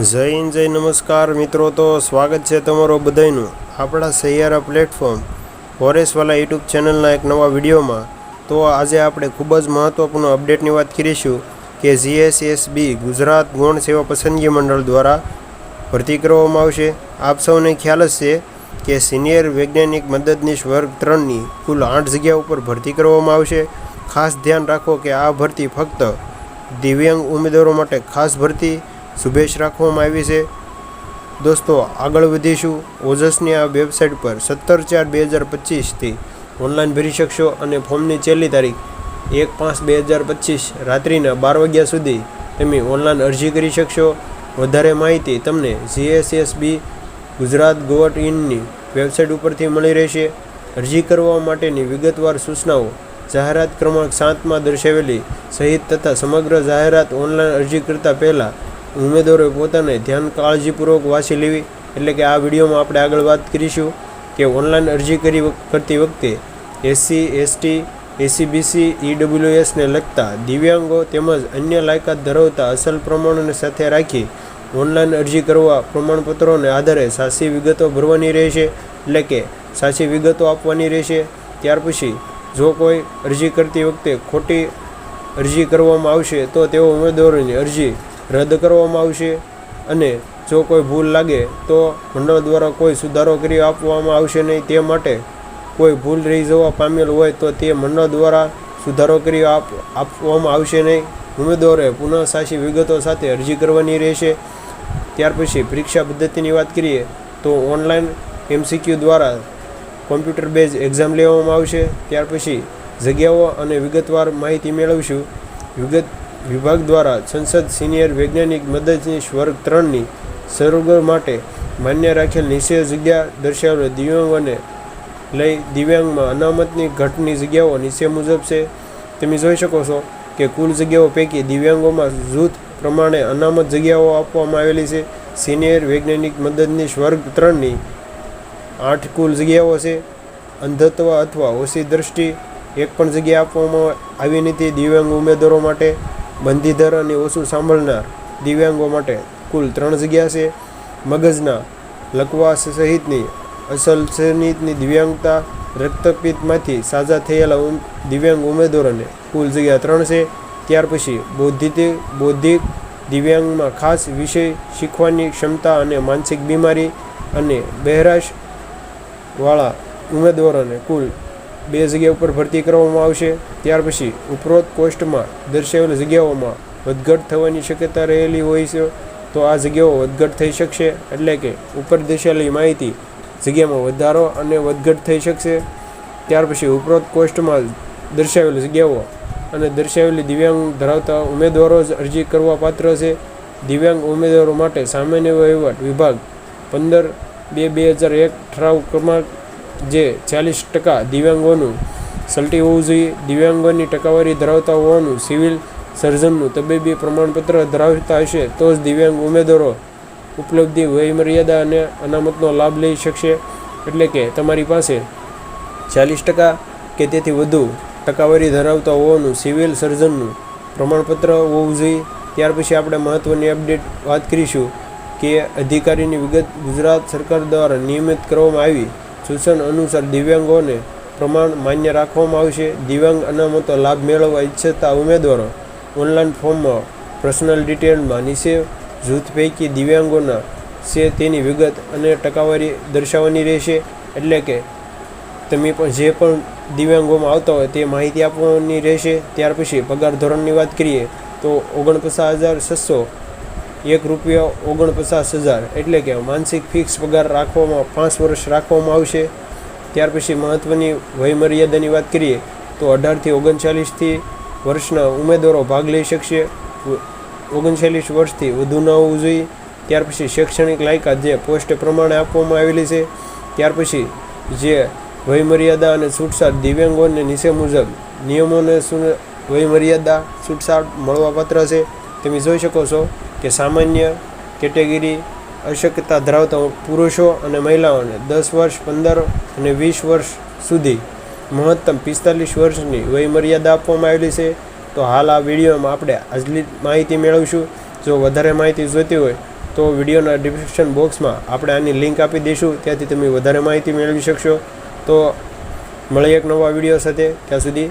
જય હિન્દ, જય નમસ્કાર મિત્રો. તો સ્વાગત છે તમારો બધાનું આપણા સૈયારા પ્લેટફોર્મ ફોરેસ્ટવાલા યુટ્યુબ ચેનલના એક નવા વિડીયોમાં. તો આજે આપણે ખૂબ જ મહત્ત્વપૂર્ણ અપડેટની વાત કરીશું કે જીએસએસબી ગુજરાત ગૌણ સેવા પસંદગી મંડળ દ્વારા ભરતી કરવામાં આવશે. આપ સૌને ખ્યાલ જ છે કે સિનિયર વૈજ્ઞાનિક મદદનીશ વર્ગ 3ની કુલ 8 જગ્યા ઉપર ભરતી કરવામાં આવશે. ખાસ ધ્યાન રાખો કે આ ભરતી ફક્ત દિવ્યાંગ ઉમેદવારો માટે ખાસ ભરતી શુભેચ્છ રાખવામાં આવી છે. દોસ્તો, આગળ વધીશું. ઓજસની આ વેબસાઇટ પર 17/4/2025થી ઓનલાઈન ભરી શકશો અને ફોર્મની છેલ્લી તારીખ 1/5/2025 રાત્રિના 12 વાગ્યા સુધી તમે ઓનલાઈન અરજી કરી શકશો. વધારે માહિતી તમને જીએસએસબી ગુજરાત gov.in વેબસાઇટ ઉપરથી મળી રહેશે. અરજી કરવા માટેની વિગતવાર સૂચનાઓ જાહેરાત ક્રમાંક 7માં દર્શાવેલી સહિત તથા સમગ્ર જાહેરાત ઓનલાઈન અરજી કરતા પહેલાં ઉમેદવારોએ પોતાને ધ્યાન કાળજીપૂર્વક વાંચી લેવી. એટલે કે આ વિડીયોમાં આપણે આગળ વાત કરીશું કે ઓનલાઈન અરજી કરતી વખતે SC ST ACBC EWSને લગતા દિવ્યાંગો તેમજ અન્ય લાયકાત ધરાવતા અસલ પ્રમાણોને સાથે રાખી ઓનલાઈન અરજી કરવા પ્રમાણપત્રોને આધારે સાચી વિગતો ભરવાની રહેશે. એટલે કે સાચી વિગતો આપવાની રહેશે. ત્યાર પછી જો કોઈ અરજી કરતી વખતે ખોટી અરજી કરવામાં આવશે તો તેઓ ઉમેદવારોની અરજી રદ કરવામાં આવશે અને જો કોઈ ભૂલ લાગે તો મંડળ દ્વારા કોઈ સુધારો કરી આપવામાં આવશે નહીં. તે માટે કોઈ ભૂલ રહી જવા પામેલ હોય તો તે મંડળ દ્વારા સુધારો કરી આપવામાં આવશે નહીં. ઉમેદવારોએ પુનઃ સાચી વિગતો સાથે અરજી કરવાની રહેશે. ત્યાર પછી પરીક્ષા પદ્ધતિની વાત કરીએ તો ઓનલાઈન MCQ દ્વારા કોમ્પ્યુટર બેઝ એક્ઝામ લેવામાં આવશે. ત્યાર પછી જગ્યાઓ અને વિગતવાર માહિતી મેળવશું. વિભાગ દ્વારા સંસદ સિનિયર વૈજ્ઞાનિક મદદનીશ વર્ગ 3ની સરગર માટે માન્ય રાખેલ નીચે જગ્યા દર્શાવેલ દિવ્યાંગોને લઈ દિવ્યાંગમાં અનામતની ઘટની જગ્યાઓ નીચે મુજબ છે. તમે જોઈ શકો છો કે કુલ જગ્યાઓ પૈકી દિવ્યાંગોમાં જૂથ પ્રમાણે અનામત જગ્યાઓ આપવામાં આવેલી છે. સિનિયર વૈજ્ઞાનિક મદદનીશ વર્ગ 3ની 8 કુલ જગ્યાઓ છે. અંધત્વ અથવા ઓછી દ્રષ્ટિ એક પણ જગ્યા આપવામાં આવી નથી. દિવ્યાંગ ઉમેદવારો માટે બંધીધર અને ઓછું સાંભળનાર દિવ્યાંગો માટે કુલ 3 જગ્યા છે. મગજના લકવા સહિતની અસલ શ્રેણીની દિવ્યાંગતા રક્તપિત્તમાંથી સાજા થયેલા દિવ્યાંગ ઉમેદવારોને કુલ જગ્યા 3 છે. ત્યાર પછી બૌદ્ધિક દિવ્યાંગમાં ખાસ વિષય શીખવાની ક્ષમતા અને માનસિક બીમારી અને બહેરાશવાળા ઉમેદવારોને કુલ 2 જગ્યા ઉપર ભરતી કરવામાં આવશે. ત્યાર પછી ઉપરોક્ત પોસ્ટમાં દર્શાવેલ જગ્યાઓમાં વધઘટ થવાની શક્યતા રહેલી હોય છે તો આ જગ્યાઓ વધઘટ થઈ શકશે. એટલે કે ઉપર દર્શાવેલી માહિતી જગ્યામાં વધારો અને વધઘટ થઈ શકશે. ત્યાર પછી ઉપરોક્ત પોસ્ટમાં દર્શાવેલ જગ્યાઓ અને દર્શાવેલી દિવ્યાંગ ધરાવતા ઉમેદવારો જ અરજી કરવા પાત્ર છે. દિવ્યાંગ ઉમેદવારો માટે સામાન્ય વહીવટ વિભાગ 15/2/2001 ઠરાવ ક્રમાંક જે 40% દિવ્યાંગોનું સલટી હોવું જોઈએ. દિવ્યાંગોની ટકાવારી ધરાવતા હોવાનું સિવિલ સર્જનનું તબીબી પ્રમાણપત્ર ધરાવતા હશે તો જ દિવ્યાંગ ઉમેદવારો ઉપલબ્ધિ વયમર્યાદા અને અનામતનો લાભ લઈ શકશે. એટલે કે તમારી પાસે 40% કે તેથી વધુ ટકાવારી ધરાવતા હોવાનું સિવિલ સર્જનનું પ્રમાણપત્ર હોવું જોઈએ. ત્યાર પછી આપણે મહત્ત્વની અપડેટ વાત કરીશું કે અધિકારીની વિગત ગુજરાત સરકાર દ્વારા નિયમિત કરવામાં આવી સૂચન અનુસાર દિવ્યાંગોને પ્રમાણ માન્ય રાખવામાં આવશે. દિવ્યાંગ અનામતો લાભ મેળવવા ઈચ્છતા ઉમેદવારો ઓનલાઈન ફોર્મમાં પર્સનલ ડિટેલમાં નીચે જૂથ પૈકી દિવ્યાંગોના છે તેની વિગત અને ટકાવારી દર્શાવવાની રહેશે. એટલે કે તમે પણ જે પણ દિવ્યાંગોમાં આવતા હોય તે માહિતી આપવાની રહેશે. ત્યાર પછી પગાર ધોરણની વાત કરીએ તો 49,600 ₹1,49,000 એટલે કે માનસિક ફિક્સ પગાર રાખવામાં 5 વર્ષ રાખવામાં આવશે. ત્યાર પછી મહત્ત્વની વયમર્યાદાની વાત કરીએ તો 18થી 39 વર્ષના ઉમેદવારો ભાગ લઈ શકશે. 39 વર્ષથી વધુ ન હોવું જોઈએ. ત્યાર પછી શૈક્ષણિક લાયકાત જે પોસ્ટ પ્રમાણે આપવામાં આવેલી છે. ત્યાર પછી જે વયમર્યાદા અને છૂટછાટ દિવ્યાંગોને નીચે મુજબ નિયમોને વયમર્યાદા છૂટછાટ મળવાપાત્ર છે. તમે જોઈ શકો છો કે સામાન્ય કેટેગરી અશક્યતા ધરાવતા પુરુષો અને મહિલાઓને 10 વર્ષ 15 અને 20 વર્ષ સુધી મહત્તમ 45 વર્ષની વયમર્યાદા આપવામાં આવેલી છે. તો હાલ આ વિડીયોમાં આપણે આજની માહિતી મેળવીશું. જો વધારે માહિતી જોઈતી હોય તો વિડીયોના ડિસ્ક્રિપ્શન બોક્સમાં આપણે આની લિંક આપી દઈશું, ત્યાંથી તમે વધારે માહિતી મેળવી શકશો. તો મળીએ એક નવા વિડીયો સાથે. ત્યાં સુધી